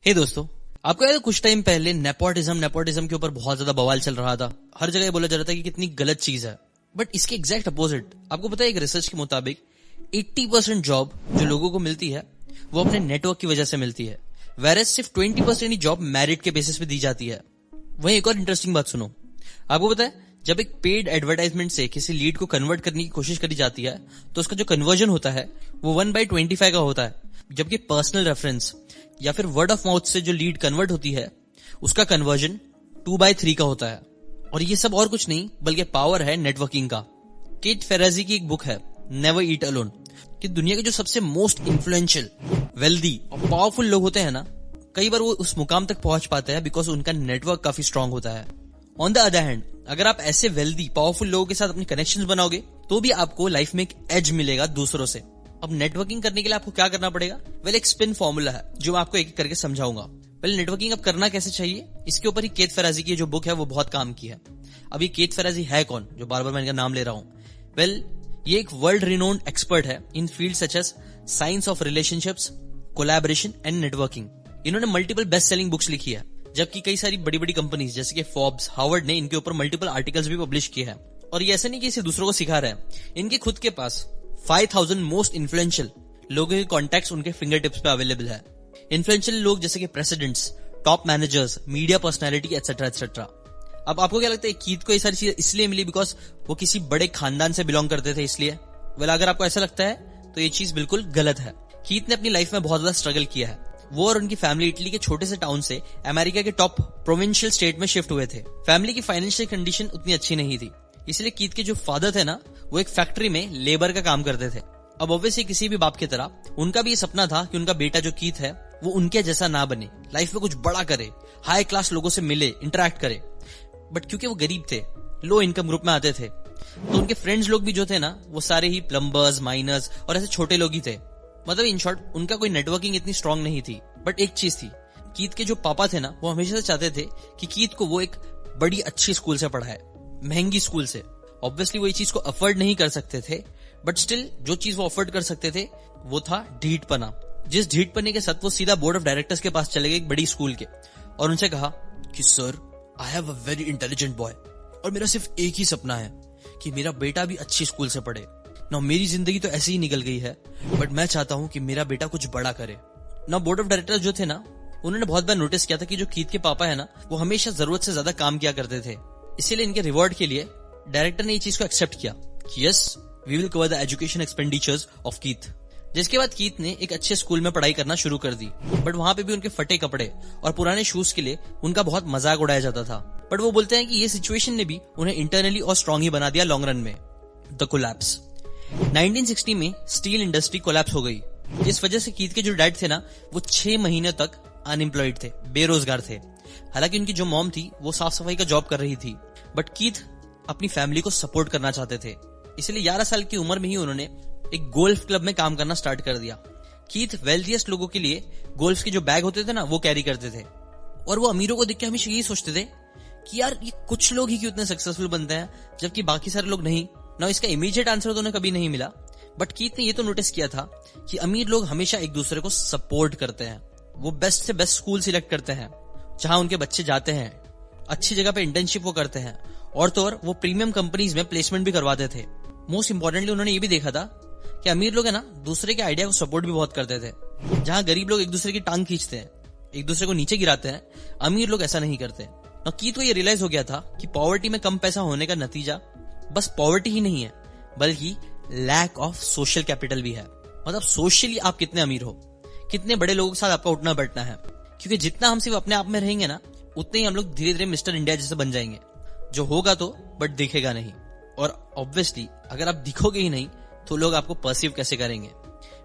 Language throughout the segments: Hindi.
हे दोस्तों, आपको याद है कुछ टाइम पहले नेपोटिज्म के ऊपर बहुत ज्यादा बवाल चल रहा था। हर जगह बोला जा रहा था कि कितनी गलत चीज है। बट इसके एग्जैक्ट अपोजिट आपको पता है, एक रिसर्च के मुताबिक 80% जॉब जो लोगों को मिलती है वो अपने नेटवर्क की वजह से मिलती है, वेरएज सिर्फ 20% ही जॉब मेरिट के बेसिस पे दी जाती है। वहीं एक और इंटरेस्टिंग बात सुनो, आपको पता है जब एक पेड एडवर्टाइजमेंट से किसी लीड को कन्वर्ट करने की कोशिश करी जाती है तो उसका जो कन्वर्जन होता है वो 1/25 का होता है, जबकि पर्सनल रेफरेंस या फिर वर्ड ऑफ माउथ से जो लीड कन्वर्ट होती है उसका कन्वर्जन 2/3 का होता है। और ये सब और कुछ नहीं बल्कि पावर है नेटवर्किंग का। केट फेराजी की एक बुक है नेवर ईट अलोन कि दुनिया के जो सबसे मोस्ट इन्फ्लुएंशियल, वेल्दी और पावरफुल लोग होते हैं ना, कई बार वो उस मुकाम तक पहुंच पाते हैं बिकॉज उनका नेटवर्क काफी स्ट्रांग होता है। ऑन द अदर हैंड, अगर आप ऐसे वेल्दी पावरफुल लोगों के साथ अपने कनेक्शंस बनाओगे तो भी आपको लाइफ में एक एज मिलेगा दूसरों से। अब नेटवर्किंग करने के लिए आपको क्या करना पड़ेगा? एक स्पिन फॉर्मूला है जो मैं आपको एक एक करके समझाऊंगा। पहले नेटवर्किंग अब करना कैसे चाहिए, इसके ऊपर ही केट फेराजी की जो बुक है वो बहुत काम की है। अब ये केट फेराजी है कौन, जो बार बार मैं इनका नाम ले रहा हूं? ये एक वर्ल्ड रिनोन्ड एक्सपर्ट है in field such as science of relationships, collaboration and networking. इन्होंने मल्टीपल बेस्ट सेलिंग बुक्स लिखी है, जबकि कई सारी बड़ी बड़ी कंपनीज जैसे कि फोर्ब्स, हार्वर्ड ने इनके ऊपर मल्टीपल आर्टिकल्स भी पब्लिश किए हैं। और ये ऐसे नहीं कि इसे दूसरों को सिखा रहे हैं, इनके खुद के पास 5000 मोस्ट इन्फ्लुएंशियल लोगों के कॉन्टैक्ट्स उनके फिंगर टिप्स पे अवेलेबल है। इन्फ्लुएंशियल लोग जैसे कि presidents, top managers, media personality etcetera etcetera. अब आपको क्या लगता है कीथ को ये सारी चीजें इसलिए मिली बिकॉज वो किसी बड़े खानदान से बिलोंग करते थे इसलिए? अगर आपको ऐसा लगता है तो ये चीज बिल्कुल गलत है। कीथ ने अपनी लाइफ में बहुत ज्यादा स्ट्रगल किया है। वो और उनकी फैमिली इटली के छोटे से टाउन से अमेरिका के टॉप प्रोविंशियल स्टेट में शिफ्ट हुए थे। फैमिली की फाइनेंशियल कंडीशन उतनी अच्छी नहीं थी, इसलिए कीथ के जो फादर थे ना, वो एक फैक्ट्री में लेबर का काम करते थे। अब ऑब्वियसली किसी भी बाप की तरह उनका भी ये सपना था कि उनका बेटा जो कीथ है वो उनके जैसा ना बने, लाइफ में कुछ बड़ा करे, हाई क्लास लोगों से मिले, इंटरेक्ट करे। बट क्योंकि वो गरीब थे, लो इनकम ग्रुप में आते थे, तो उनके फ्रेंड्स लोग भी जो थे ना वो सारे ही प्लम्बर्स, माइनर्स और ऐसे छोटे लोग ही थे। इन शॉर्ट उनका कोई नेटवर्किंग इतनी स्ट्रांग नहीं थी। बट एक चीज थी, कीथ के जो पापा थे ना वो हमेशा से चाहते थे कि कीथ को वो एक बड़ी अच्छी स्कूल से पढ़ाए, महंगी स्कूल से। ऑब्वियसली वो ये चीज को अफोर्ड नहीं कर सकते थे, बट स्टिल जो चीज वो अफोर्ड कर सकते थे वो था ढीठपना। जिस ढीठपने के साथ वो सीधा बोर्ड ऑफ डायरेक्टर्स के पास चले गए एक बड़ी स्कूल के, और उनसे कहा कि sir, I have a very intelligent boy और मेरा सिर्फ एक ही सपना है कि मेरा बेटा भी अच्छी स्कूल से पढ़े ना। मेरी जिंदगी तो ऐसे ही निकल गई है, बट मैं चाहता हूं कि मेरा बेटा कुछ बड़ा करे ना। बोर्ड ऑफ डायरेक्टर्स जो थे ना, उन्होंने बहुत बार नोटिस किया था कि जो कीथ के पापा है ना वो हमेशा जरूरत से ज्यादा काम किया करते थे। इसीलिए इनके रिवॉर्ड के लिए डायरेक्टर ने ये चीज को एक्सेप्ट किया कि yes, we will cover the education expenditures of Keith. जिसके बाद कीथ ने एक अच्छे स्कूल में पढ़ाई करना शुरू कर दी, बट वहां पे भी उनके फटे कपड़े और पुराने शूज के लिए उनका बहुत मजाक उड़ाया जाता था। बट वो बोलते हैं कि ये सिचुएशन ने भी उन्हें इंटरनली और स्ट्रांग ही बना दिया लॉन्ग रन में। द कोलैप्स 1960 में स्टील इंडस्ट्री कोलैप्स हो गई, जिस वजह से कीथ के जो डैड थे ना वो 6 महीने तक अनएम्प्लॉयड थे, बेरोजगार थे। हालांकि उनकी जो मॉम थी वो साफ सफाई का जॉब कर रही थी, बट कीथ अपनी फैमिली को सपोर्ट करना चाहते थे। इसलिए 11 साल की उम्र में ही उन्होंने एक गोल्फ क्लब में काम करना स्टार्ट कर दिया। कीथ वेल्थिएस्ट लोगों के लिए गोल्फ के जो बैग होते थे ना वो कैरी करते थे, और वो अमीरों को देख के हमेशा यही सोचते थे कि यार ये कुछ लोग ही क्यों इतने सक्सेसफुल बनते हैं जबकि बाकी सारे लोग नहीं ना। इसका इमीडिएट आंसर तो उन्हें कभी नहीं मिला, बट कीथ ने ये तो नोटिस किया था कि अमीर लोग हमेशा एक दूसरे को सपोर्ट करते हैं। वो बेस्ट से बेस्ट स्कूल सिलेक्ट करते हैं जहां उनके बच्चे जाते हैं, अच्छी जगह पे इंटर्नशिप वो करते हैं, और तो और वो प्रीमियम कंपनीज में प्लेसमेंट भी करवाते थे। मोस्ट इंपॉर्टेंटली उन्होंने ये भी देखा था कि अमीर लोग है ना दूसरे के आइडिया को सपोर्ट भी बहुत करते थे। जहां गरीब लोग एक दूसरे की टांग खींचते हैं, एक दूसरे को नीचे गिराते हैं, अमीर लोग ऐसा नहीं करते। कीथ को ये रियलाइज हो गया था कि पॉवर्टी में कम पैसा होने का नतीजा बस पॉवर्टी ही नहीं है बल्कि लैक ऑफ सोशल कैपिटल भी है। सोशली आप कितने अमीर हो, कितने बड़े लोगों के साथ आपका उठना बैठना है, क्योंकि जितना हम सिर्फ अपने आप में रहेंगे ना उतने ही हम लोग धीरे धीरे मिस्टर इंडिया जैसे बन जाएंगे, जो होगा तो बट दिखेगा नहीं। और ऑब्वियसली अगर आप दिखोगे ही नहीं तो लोग आपको परसीव कैसे करेंगे?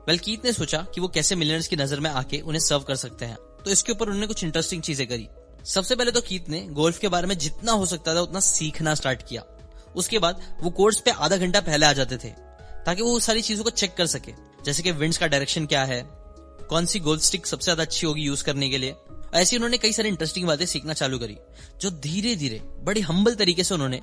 कीथ ने सोचा कि वो कैसे मिलियनर्स की नजर में आके उन्हें सर्व कर सकते हैं, तो इसके ऊपर उन्होंने कुछ इंटरेस्टिंग चीजें करी। सबसे पहले तो कीथ ने गोल्फ के बारे में जितना हो सकता था उतना सीखना स्टार्ट किया। उसके बाद वो कोर्स पे आधा घंटा पहले आ जाते थे ताकि वो सारी चीजों को चेक कर सके, जैसे कि विंड्स का डायरेक्शन क्या है, कौन सी गोल्फ स्टिक सबसे ज्यादा अच्छी होगी यूज करने के लिए। ऐसे उन्होंने कई सारी इंटरेस्टिंग बातें सीखना चालू करी, जो धीरे धीरे बड़ी हम्बल तरीके से उन्होंने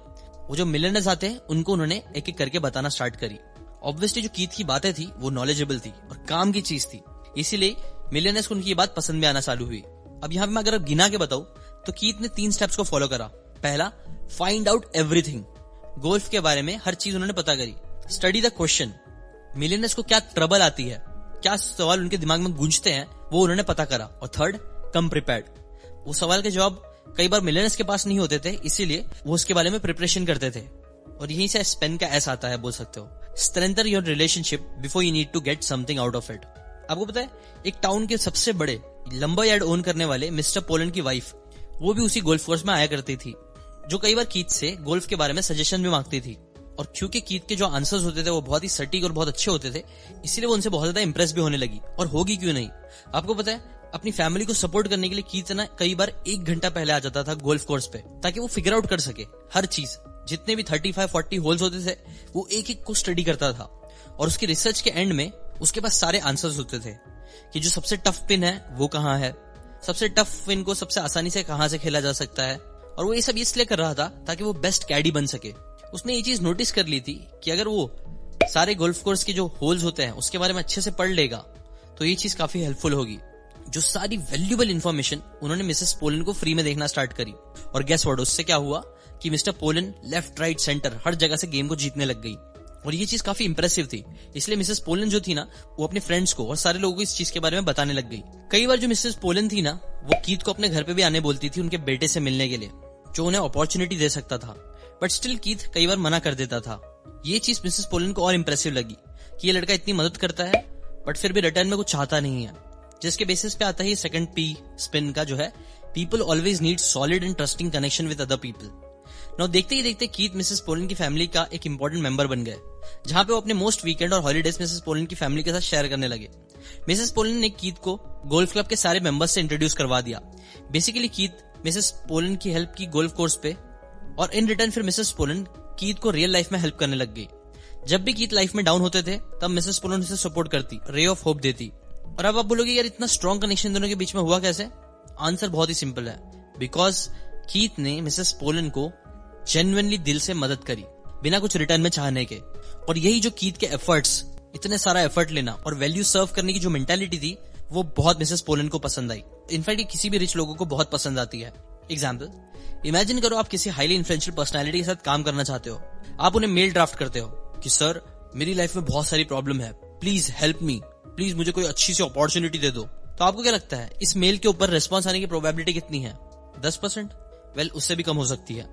वो जो मिलियनर्स आते हैं उनको उन्होंने एक एक करके बताना स्टार्ट करी। ऑब्वियसली जो कीथ की बातें थी वो नॉलेजेबल थी और काम की चीज थी, इसीलिए मिलियनर्स को उनकी ये बात पसंद में आना चालू हुई। अब यहाँ पे मैं अगर गिना के बताऊं तो कीथ ने 3 स्टेप्स को फॉलो करा। पहला, फाइंड आउट एवरीथिंग। गोल्फ के बारे में हर चीज उन्होंने पता करी। स्टडी द क्वेश्चन, मिलियनर्स को क्या ट्रबल आती है, क्या सवाल उनके दिमाग में गूंजते हैं, वो उन्होंने पता करा। और थर्ड, कम प्रिपेयर्ड। वो सवाल के जवाब कई बार मिलियनर्स के पास नहीं होते थे, इसीलिए वो उसके बारे में प्रिपरेशन करते थे। और यहीं से स्पेन का एस आता है, बोल सकते हो, strengthen your relationship before you need to get something out of it. आपको पता है, एक टाउन के सबसे बड़े लंबा यार्ड ओन करने वाले मिस्टर पोलैंड की वाइफ, वो भी उसी गोल्फ कोर्स में आया करती थी, जो कई बार कीथ से गोल्फ के बारे में सजेशन भी मांगती थी। और क्योंकि कीथ के जो आंसर्स होते थे वो बहुत ही सटीक और बहुत अच्छे होते थे, इसीलिए वो उनसे बहुत ज्यादा इंप्रेस भी होने लगी। और होगी क्यों नहीं। आपको पता है, अपनी फैमिली को सपोर्ट करने के लिए कीथ ना कई बार 1 घंटा पहले आ जाता था गोल्फ कोर्स पे, ताकि वो फिगर आउट कर सके हर चीज। जितने भी 35-40 होल्स होते थे, वो एक एक को स्टडी करता था। और उसकी रिसर्च के एंड में उसके पास सारे आंसर्स होते थे कि जो सबसे टफ पिन है वो कहाँ है, सबसे टफ पिन को सबसे आसानी से कहां से खेला जा सकता है। और वो ये सब इसलिए कर रहा था ताकि वो बेस्ट कैडी बन सके। उसने ये चीज नोटिस कर ली थी कि अगर वो सारे गोल्फ कोर्स के जो होल्स होते हैं उसके बारे में अच्छे से पढ़ लेगा तो ये चीज काफी हेल्पफुल होगी। जो सारी वैल्यूएबल इन्फॉर्मेशन उन्होंने मिसेस पोलैंड को फ्री में देखना स्टार्ट करी। और गेस व्हाट, उससे क्या हुआ कि mister Poland left right centre हर जगह से गेम को जीतने लग गई। और ये चीज काफी इंप्रेसिव थी, इसलिए मिसेस पोलैंड जो थी ना, वो अपने फ्रेंड्स को और सारे लोगों को इस चीज के बारे में बताने लग गई। कई बार जो मिसेस पोलैंड थी ना, वो कीथ को अपने घर पे भी आने बोलती थी उनके बेटे से मिलने के लिए, जो उन्हें अपॉर्चुनिटी दे सकता था। बट स्टिल कीथ कई बार मना कर देता था। ये चीज मिसेस पोलैंड को और इंप्रेसिव लगी कि ये लड़का इतनी मदद करता है बट फिर भी रिटर्न में कुछ चाहता नहीं है। जिसके बेसिस पे आता है सेकंड पी स्पिन का, जो है people always need solid and trusting connection with other people. Now देखते ही देखते कीथ मिसेस पोलैंड की फैमिली का एक इंपॉर्टेंट मेंबर बन गए, जहां पे वो अपने मोस्ट वीकेंड और हॉलीडेज मिसेस पोलैंड की फैमिली के साथ शेयर करने लगे। मिसेस पोलैंड ने कीथ को गोल्फ क्लब के सारे मेंबर्स से इंट्रोड्यूस करवा दिया। बेसिकली कीथ मिसेस पोलैंड की हेल्प की गोल्फ कोर्स पे, और इन रिटर्न फिर मिसेस पोलैंड कीथ को रियल लाइफ में हेल्प करने लग गई। जब भी कीथ लाइफ में डाउन होते थे तब मिसेस पोलैंड उसे सपोर्ट करती, रे ऑफ होप देती। और अब आप बोलोगे यार इतना स्ट्रॉन्ग कनेक्शन दोनों के बीच में हुआ कैसे? आंसर बहुत ही सिंपल है, बिकॉज कीथ ने मिसेस पोलैंड को जेन्युइनली दिल से मदद करी, बिना कुछ रिटर्न में चाहने के। और यही जो कीथ के एफर्ट्स, इतने सारा एफर्ट लेना और वैल्यू सर्व करने की जो मेंटालिटी थी, वो बहुत मिसेस पोलैंड को पसंद आई। इनफैक्ट ये किसी भी रिच लोगों को बहुत पसंद आती है। एग्जाम्पल, इमेजिन करो आप किसी हाईली इन्फ्लुएंशियल पर्सनैलिटी के साथ काम करना चाहते हो। आप उन्हें मेल ड्राफ्ट करते हो कि सर मेरी लाइफ में बहुत सारी प्रॉब्लम है, प्लीज हेल्प मी, प्लीज मुझे कोई अच्छी सी अपॉर्चुनिटी दे दो। तो आपको क्या लगता है इस मेल के ऊपर रिस्पॉन्स आने की प्रोबेबिलिटी कितनी है? 10%? वेल, उससे भी कम हो सकती है।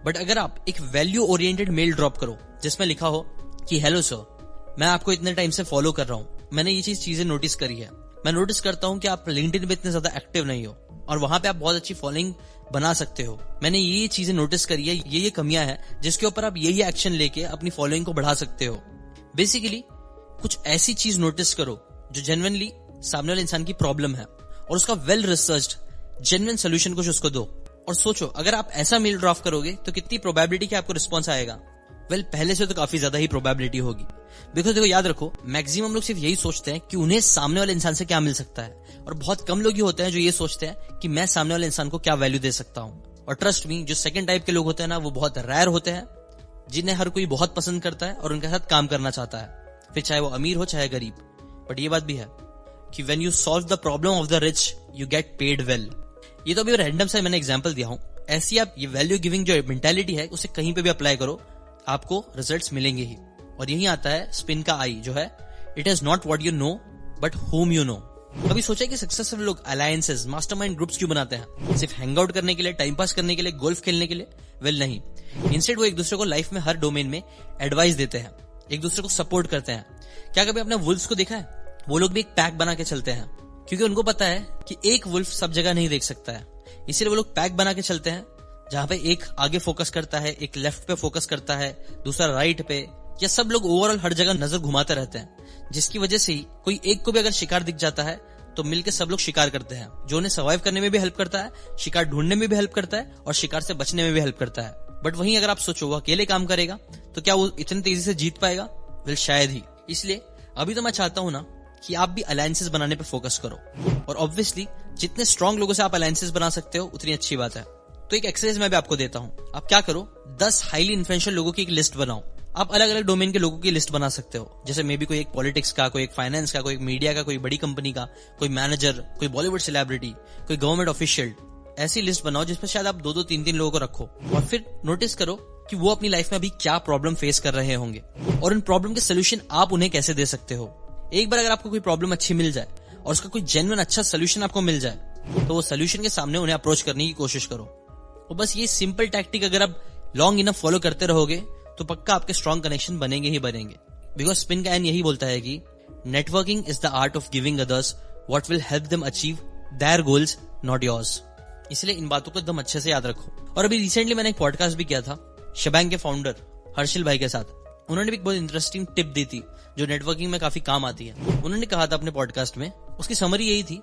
बट अगर आप एक वैल्यू ओरिएंटेड मेल ड्रॉप करो जिसमें लिखा हो कि हेलो सर, मैं आपको इतने टाइम से फॉलो कर रहा हूँ, मैंने ये चीजें नोटिस करी है, मैं नोटिस करता हूँ कि आप लिंक्डइन पे इतने ज्यादा एक्टिव नहीं हो और वहां पे आप बहुत अच्छी फॉलोइंग बना सकते हो, मैंने ये चीजें नोटिस करी है, ये कमियां हैं जिसके ऊपर आप यही एक्शन लेके अपनी फॉलोइंग को बढ़ा सकते हो। बेसिकली कुछ ऐसी चीज नोटिस करो जो जेन्युइनली सामने वाले इंसान की प्रॉब्लम है और उसका वेल रिसर्च्ड जेन्युइन सोल्यूशन कुछ उसको दो। और सोचो अगर आप ऐसा मेल ड्राफ्ट करोगे तो कितनी प्रोबेबिलिटी कि आपको रिस्पॉन्स आएगा? वेल, पहले से तो काफी ज्यादा ही प्रोबेबिलिटी होगी। बिकॉज देखो, याद रखो, मैक्सिमम लोग सिर्फ यही सोचते हैं कि उन्हें सामने वाले इंसान से क्या मिल सकता है, और बहुत कम लोग ही होते हैं जो ये सोचते हैं कि मैं सामने वाले इंसान को क्या वैल्यू दे सकता हूँ। और ट्रस्ट मी, जो सेकंड टाइप के लोग होते हैं ना, वो बहुत रेयर होते हैं, जिन्हें हर कोई बहुत पसंद करता है और उनके साथ काम करना चाहता है, फिर चाहे वो अमीर हो चाहे गरीब। बट ये बात भी है कि when you solve the problem of the rich you get paid well. ये तो अभी रैंडम सा मैंने एग्जांपल दिया हूं, ऐसी आप ये वैल्यू गिविंग जो मेंटालिटी है उसे कहीं पे भी अप्लाई करो, आपको रिजल्ट्स मिलेंगे ही। और यही आता है स्पिन का आई, जो है it is not what you know but home you know. कभी सोचा कि सक्सेसफुल लोग अलायंसेस, मास्टरमाइंड ग्रुप्स क्यों बनाते हैं? सिर्फ हैंग आउट करने के लिए, टाइम पास करने के लिए, गोल्फ खेलने के लिए? वेल नहीं, इंस्टेड वो एक दूसरे को लाइफ में हर डोमेन में एडवाइस देते हैं, एक दूसरे को सपोर्ट करते हैं। क्या कभी आपने वुल्फ्स को देखा है? वो लोग भी एक पैक बना के चलते हैं, क्योंकि उनको पता है कि एक वुल्फ सब जगह नहीं देख सकता है, इसलिए वो लोग पैक बना के चलते हैं, जहां पे एक आगे फोकस करता है, एक लेफ्ट पे फोकस करता है, दूसरा राइट पे, या सब लोग ओवरऑल हर जगह नजर घुमाते रहते हैं, जिसकी वजह से ही कोई एक को भी अगर शिकार दिख जाता है तो मिलकर सब लोग शिकार करते हैं, जो उन्हें सर्वाइव करने में भी हेल्प करता है, शिकार ढूंढने में भी हेल्प करता है और शिकार से बचने में भी हेल्प करता है। बट वहीं अगर आप सोचो वो अकेले काम करेगा तो क्या वो इतनी तेजी से जीत पाएगा? वेल, शायद ही। इसलिए अभी तो मैं चाहता हूं ना कि आप भी अलायंसेस बनाने पे फोकस करो, और ऑब्वियसली जितने स्ट्रांग लोगों से आप अलायंसेस बना सकते हो उतनी अच्छी बात है। तो एक एक्सरसाइज मैं भी आपको देता हूं, आप क्या करो, 10 हाईली इन्फ्लुएंशियल लोगों की एक लिस्ट बनाओ आप अलग अलग डोमेन के लोगों की लिस्ट बना सकते हो, जैसे मे बी कोई एक पॉलिटिक्स का, कोई एक फाइनेंस का, कोई एक मीडिया का, कोई बड़ी कंपनी का, कोई मैनेजर, कोई बॉलीवुड सेलिब्रिटी, कोई गवर्नमेंट ऑफिशियल। ऐसी लिस्ट बनाओ जिसमें शायद आप 2-2, 3-3 लोगों को रखो और फिर नोटिस करो कि वो अपनी लाइफ में अभी क्या प्रॉब्लम फेस कर रहे होंगे और उन प्रॉब्लम के सोल्यूशन आप उन्हें कैसे दे सकते हो। एक बार अगर आपको कोई प्रॉब्लम अच्छी मिल जाए और उसका कोई जेन्युइन अच्छा सोल्यूशन आपको मिल जाए तो वो सोल्यूशन के सामने उन्हें अप्रोच करने की कोशिश करो। और बस ये सिंपल टैक्टिक अगर आप लॉन्ग इनफ फॉलो करते रहोगे तो पक्का आपके स्ट्रॉन्ग कनेक्शन बनेंगे ही बनेंगे। बिकॉज स्पिन का एंड यही बोलता है कि networking is the art of giving others what will help them achieve their goals, not yours. इसलिए इन बातों को एकदम अच्छे से याद रखो। और अभी रिसेंटली मैंने एक पॉडकास्ट भी किया था शबैंग के फाउंडर हर्षिल भाई के साथ। उन्होंने भी एक बहुत इंटरेस्टिंग टिप दी थी जो नेटवर्किंग में काफी काम आती है। उन्होंने कहा था अपने पॉडकास्ट में, उसकी समरी यही थी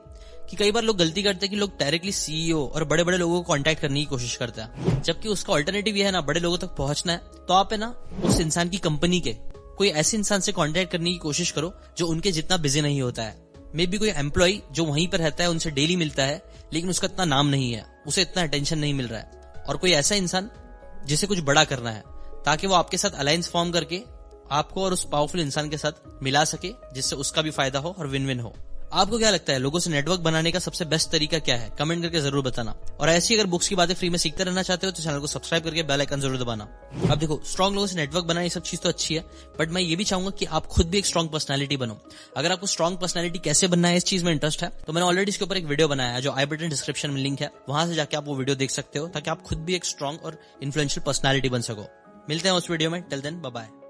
कि कई बार लोग गलती करते हैं कि लोग डायरेक्टली सीईओ और बड़े बड़े लोगों को कांटेक्ट करने की कोशिश करते हैं, जबकि उसका ऑल्टरनेटिव ये है ना, बड़े लोगों तक पहुंचना है तो आप है ना उस इंसान की कंपनी के कोई ऐसे इंसान से कांटेक्ट करने की कोशिश करो जो उनके जितना बिजी नहीं होता है। मे बी कोई एम्प्लॉय जो वहीं पर रहता है, उनसे डेली मिलता है, लेकिन उसका इतना नाम नहीं है, उसे इतना अटेंशन नहीं मिल रहा है। और कोई ऐसा इंसान जिसे कुछ बड़ा करना है ताकि वो आपके साथ अलायंस फॉर्म करके आपको और उस पावरफुल इंसान के साथ मिला सके, जिससे उसका भी फायदा हो और विन विन हो। आपको क्या लगता है लोगों से नेटवर्क बनाने का सबसे बेस्ट तरीका क्या है? कमेंट करके जरूर बताना। और ऐसी अगर बुक्स की बातें फ्री में सीखते रहना चाहते हो तो चैनल को सब्सक्राइब करके बेल आइकन जरूर दबाना। अब देखो, स्ट्रॉन्ग लोगों से नेटवर्क बनाना ये सब चीज तो अच्छी है, बट मैं ये भी चाहूंगा कि आप खुद भी एक स्ट्रॉन्ग पर्सनैलिटी बनो। अगर आपको स्ट्रॉन्ग पर्सनैलिटी कैसे बनना है इस चीज में इंटरेस्ट है तो मैंने ऑलरेडी इसके ऊपर एक वीडियो बनाया है जो आई बटन डिस्क्रिप्शन में लिंक है, वहां से जाके आप वो वीडियो देख सकते हो ताकि आप खुद भी एक स्ट्रॉन्ग और इन्फ्लुएंशियल पर्सनैलिटी बन सको। मिलते हैं उस वीडियो में, टिल देन बाय बाय।